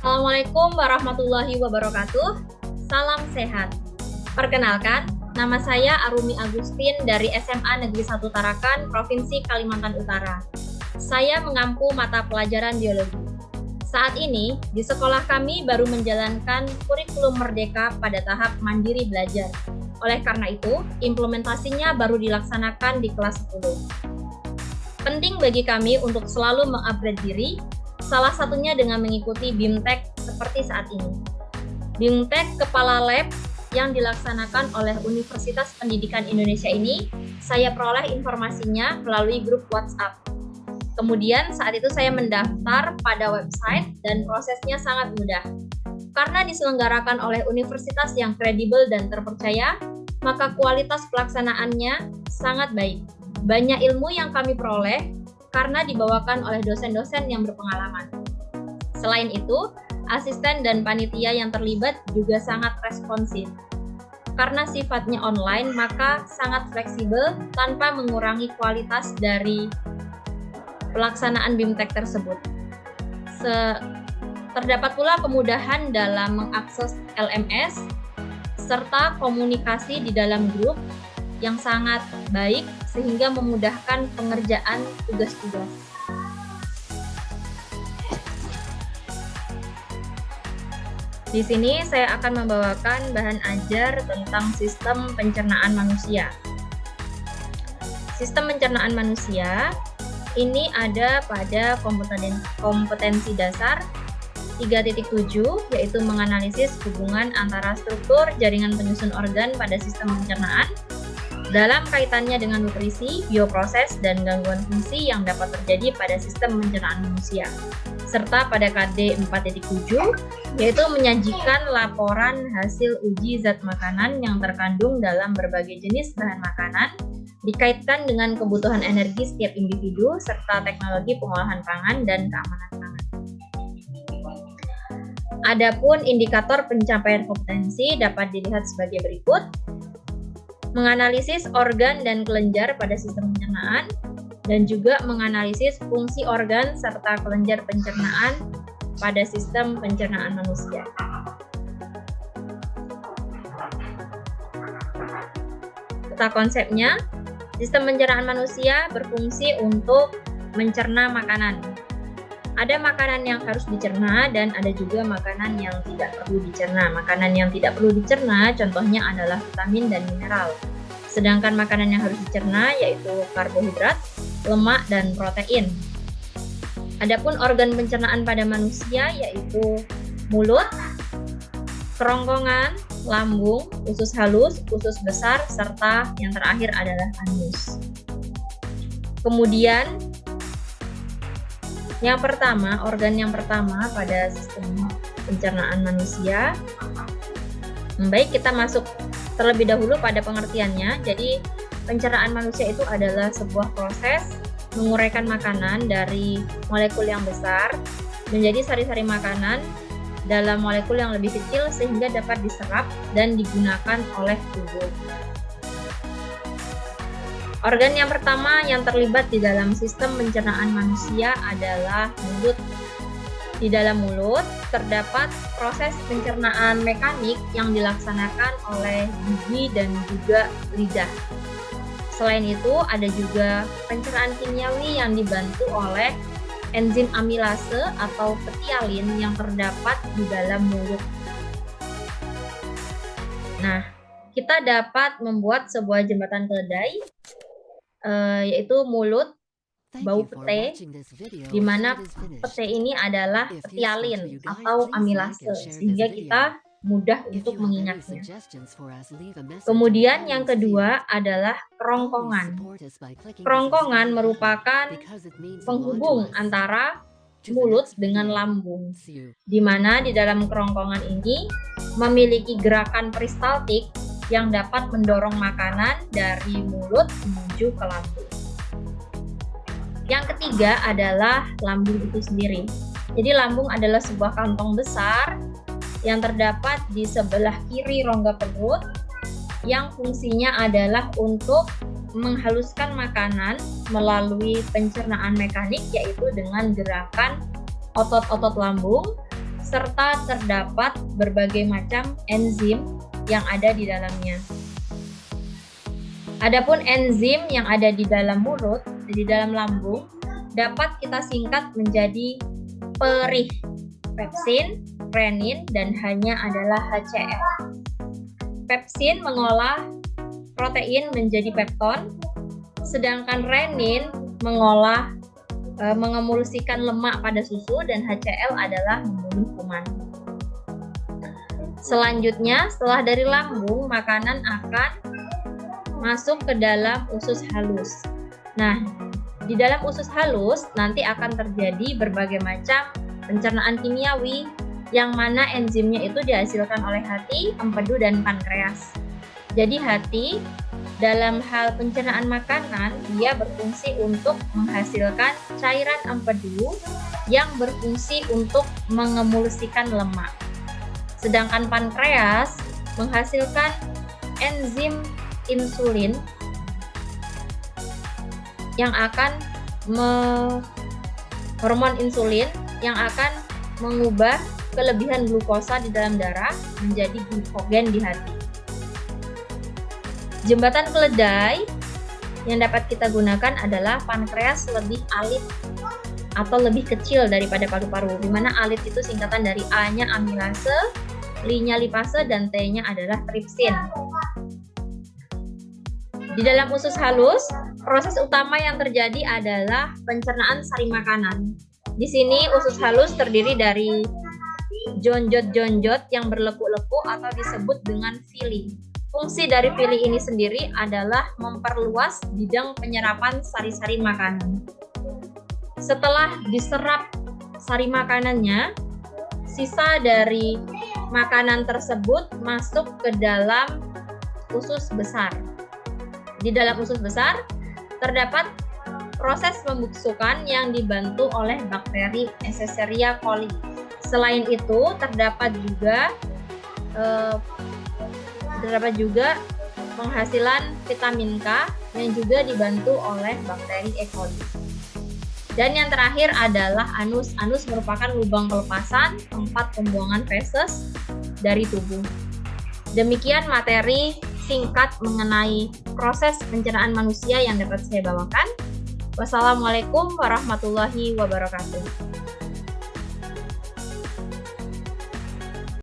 Assalamualaikum warahmatullahi wabarakatuh. Salam sehat. Perkenalkan, nama saya Arumi Agustin dari SMA Negeri 1 Tarakan, Provinsi Kalimantan Utara. Saya mengampu mata pelajaran biologi. Saat ini, di sekolah kami baru menjalankan kurikulum merdeka pada tahap mandiri belajar. Oleh karena itu, implementasinya baru dilaksanakan di kelas 10. Penting bagi kami untuk selalu mengupgrade diri, salah satunya dengan mengikuti BIMTEK seperti saat ini. BIMTEK Kepala Lab yang dilaksanakan oleh Universitas Pendidikan Indonesia ini, saya peroleh informasinya melalui grup WhatsApp. Kemudian saat itu saya mendaftar pada website dan prosesnya sangat mudah. Karena diselenggarakan oleh universitas yang kredibel dan terpercaya, maka kualitas pelaksanaannya sangat baik. Banyak ilmu yang kami peroleh karena dibawakan oleh dosen-dosen yang berpengalaman. Selain itu, asisten dan panitia yang terlibat juga sangat responsif. Karena sifatnya online, maka sangat fleksibel tanpa mengurangi kualitas dari pelaksanaan BIMTEK tersebut. Terdapat pula kemudahan dalam mengakses LMS, serta komunikasi di dalam grup yang sangat baik sehingga memudahkan pengerjaan tugas-tugas. Di sini saya akan membawakan bahan ajar tentang sistem pencernaan manusia. Sistem pencernaan manusia ini ada pada kompetensi dasar 3.7, yaitu menganalisis hubungan antara struktur jaringan penyusun organ pada sistem pencernaan dalam kaitannya dengan nutrisi, bioproses, dan gangguan fungsi yang dapat terjadi pada sistem pencernaan manusia. Serta pada KD 4.7, yaitu menyajikan laporan hasil uji zat makanan yang terkandung dalam berbagai jenis bahan makanan, dikaitkan dengan kebutuhan energi setiap individu, serta teknologi pengolahan pangan dan keamanan pangan. Adapun indikator pencapaian kompetensi dapat dilihat sebagai berikut. Menganalisis organ dan kelenjar pada sistem pencernaan, dan juga menganalisis fungsi organ serta kelenjar pencernaan pada sistem pencernaan manusia. Tata konsepnya, sistem pencernaan manusia berfungsi untuk mencerna makanan. Ada makanan yang harus dicerna dan ada juga makanan yang tidak perlu dicerna. Makanan yang tidak perlu dicerna contohnya adalah vitamin dan mineral. Sedangkan makanan yang harus dicerna yaitu karbohidrat, lemak, dan protein. Adapun organ pencernaan pada manusia yaitu mulut, kerongkongan, lambung, usus halus, usus besar, serta yang terakhir adalah anus. Kemudian organ yang pertama pada sistem pencernaan manusia. Baik, kita masuk terlebih dahulu pada pengertiannya. Jadi, pencernaan manusia itu adalah sebuah proses menguraikan makanan dari molekul yang besar menjadi sari-sari makanan dalam molekul yang lebih kecil sehingga dapat diserap dan digunakan oleh tubuh. Organ yang pertama yang terlibat di dalam sistem pencernaan manusia adalah mulut. Di dalam mulut terdapat proses pencernaan mekanik yang dilaksanakan oleh gigi dan juga lidah. Selain itu, ada juga pencernaan kimiawi yang dibantu oleh enzim amilase atau petialin yang terdapat di dalam mulut. Nah, kita dapat membuat sebuah jembatan keledai yaitu mulut, bau pete, di mana pete ini adalah petialin atau amilase, sehingga kita mudah untuk mengingatnya. Kemudian yang kedua adalah kerongkongan. Kerongkongan merupakan penghubung antara mulut dengan lambung, di mana di dalam kerongkongan ini memiliki gerakan peristaltik yang dapat mendorong makanan dari mulut menuju ke lambung. Yang ketiga adalah lambung itu sendiri. Jadi lambung adalah sebuah kantong besar yang terdapat di sebelah kiri rongga perut yang fungsinya adalah untuk menghaluskan makanan melalui pencernaan mekanik, yaitu dengan gerakan otot-otot lambung serta terdapat berbagai macam enzim yang ada di dalamnya. Adapun enzim yang ada di dalam mulut, di dalam lambung, dapat kita singkat menjadi perih, pepsin, renin, dan hanya adalah HCl. Pepsin mengolah protein menjadi pepton, sedangkan renin mengemulsikan lemak pada susu, dan HCl adalah membunuh kuman. Selanjutnya, setelah dari lambung, makanan akan masuk ke dalam usus halus. Nah, di dalam usus halus nanti akan terjadi berbagai macam pencernaan kimiawi, yang mana enzimnya itu dihasilkan oleh hati, empedu, dan pankreas. Jadi hati dalam hal pencernaan makanan, dia berfungsi untuk menghasilkan cairan empedu yang berfungsi untuk mengemulsikan lemak. Sedangkan pankreas menghasilkan enzim insulin yang akan hormon insulin yang akan mengubah kelebihan glukosa di dalam darah menjadi glukogen di hati. Jembatan keledai yang dapat kita gunakan adalah pankreas lebih alit atau lebih kecil daripada paru-paru, di mana alit itu singkatan dari A-nya amilase, L-nya lipase, dan T-nya adalah tripsin. Di dalam usus halus, proses utama yang terjadi adalah pencernaan sari makanan. Di sini usus halus terdiri dari jonjot-jonjot yang berlekuk-lekuk atau disebut dengan villi. Fungsi dari villi ini sendiri adalah memperluas bidang penyerapan sari-sari makanan. Setelah diserap sari makanannya, sisa dari makanan tersebut masuk ke dalam usus besar. Di dalam usus besar terdapat proses pembusukan yang dibantu oleh bakteri Escherichia coli. Selain itu, terdapat juga penghasilan vitamin K yang juga dibantu oleh bakteri E. coli. Dan yang terakhir adalah anus. Anus merupakan lubang pelepasan tempat pembuangan feses dari tubuh. Demikian materi singkat mengenai proses pencernaan manusia yang dapat saya bawakan. Wassalamualaikum warahmatullahi wabarakatuh.